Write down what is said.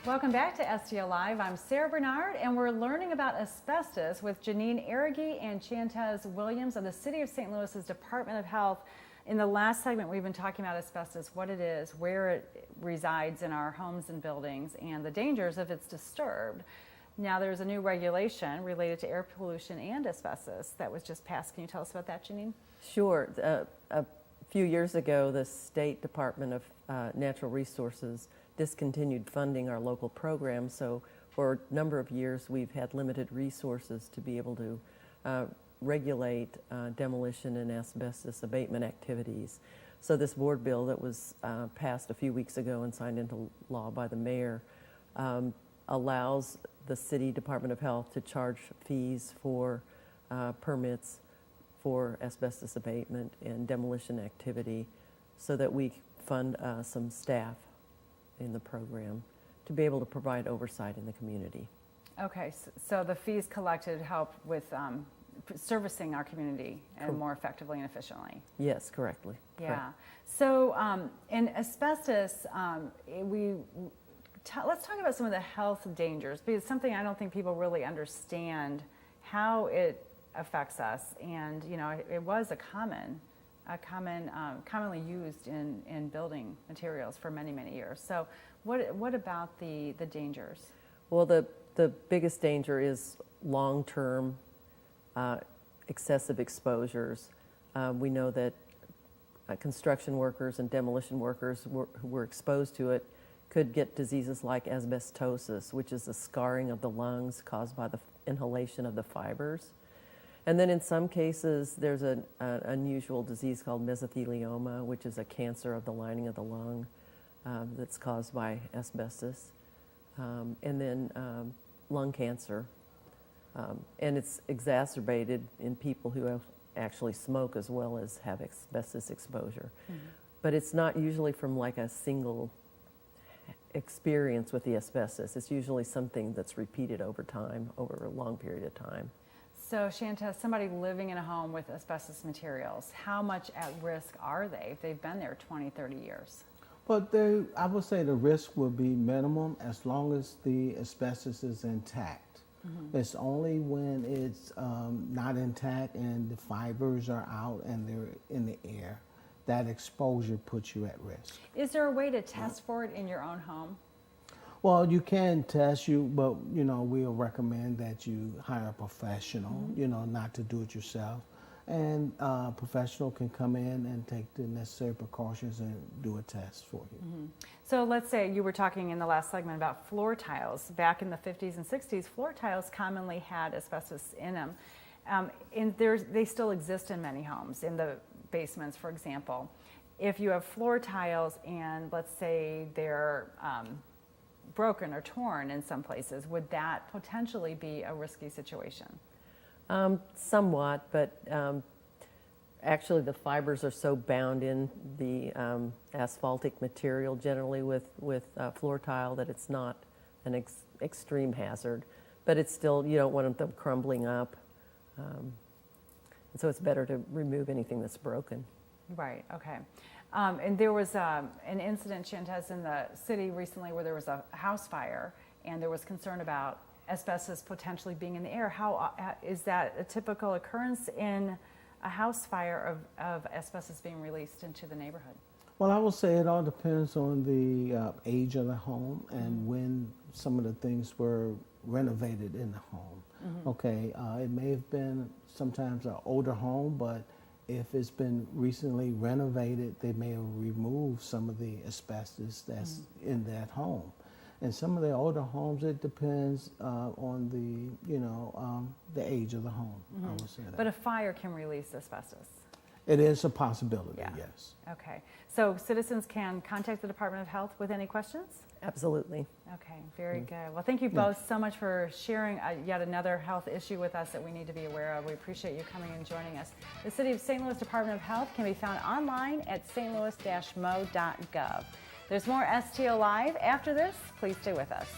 Welcome back to STL Live. I'm Sarah Bernard, and we're learning about asbestos with Jeanine Arrighi and Chantez Williams of the City of St. Louis's Department of Health. In the last segment, we've been talking about asbestos, what it is, where it resides in our homes and buildings, and the dangers if it's disturbed. Now, there's a new regulation related to air pollution and asbestos that was just passed. Can you tell us about that, Jeanine? Sure. A few years ago, the State Department of Natural Resources discontinued funding our local program, so for a number of years we've had limited resources to be able to regulate demolition and asbestos abatement activities. So this board bill that was passed a few weeks ago and signed into law by the mayor allows the City Department of Health to charge fees for permits for asbestos abatement and demolition activity so that we fund some staff in the program to be able to provide oversight in the community. Okay, so the fees collected help with servicing our community and more effectively and efficiently. Yes, correctly. Yeah. Correct. So in asbestos, let's talk about some of the health dangers, because it's something I don't think people really understand how it affects us. And you know, it was commonly used in building materials for many, many years. So what about the dangers? Well, the biggest danger is long-term excessive exposures. We know that construction workers and demolition workers who were exposed to it could get diseases like asbestosis, which is the scarring of the lungs caused by the inhalation of the fibers. And then in some cases, there's an unusual disease called mesothelioma, which is a cancer of the lining of the lung that's caused by asbestos. And then lung cancer. And it's exacerbated in people who actually smoke as well as have asbestos exposure. Mm-hmm. But it's not usually from like a single experience with the asbestos. It's usually something that's repeated over time, over a long period of time. So Chantez, somebody living in a home with asbestos materials, how much at risk are they if they've been there 20, 30 years? But I would say the risk will be minimum as long as the asbestos is intact. Mm-hmm. It's only when it's not intact and the fibers are out and they're in the air that exposure puts you at risk. Is there a way to test for it in your own home? Well, you can test but we'll recommend that you hire a professional, mm-hmm. Not to do it yourself. And a professional can come in and take the necessary precautions and do a test for you. Mm-hmm. So let's say you were talking in the last segment about floor tiles. Back in the 50s and 60s, floor tiles commonly had asbestos in them. They still exist in many homes, in the basements, for example. If you have floor tiles and let's say they're broken or torn in some places, would that potentially be a risky situation? Somewhat, but actually the fibers are so bound in the asphaltic material generally with floor tile that it's not an extreme hazard, but it's still, you don't want them crumbling up. And so it's better to remove anything that's broken. Right, okay. And there was an incident, Chantez, in the city recently where there was a house fire and there was concern about asbestos potentially being in the air. How is that a typical occurrence in a house fire of asbestos being released into the neighborhood? Well, I will say it all depends on the age of the home and mm-hmm. when some of the things were renovated in the home. Mm-hmm. Okay, it may have been sometimes an older home, but if it's been recently renovated, they may have removed some of the asbestos that's mm-hmm. in that home. And some of the older homes, it depends on the age of the home, mm-hmm. I would say that. But a fire can release asbestos? It is a possibility, yeah. Yes. Okay. So citizens can contact the Department of Health with any questions? Absolutely. Okay, very good. Well, thank you both so much for sharing yet another health issue with us that we need to be aware of. We appreciate you coming and joining us. The City of St. Louis Department of Health can be found online at stlouis-mo.gov. There's more STL Live after this. Please stay with us.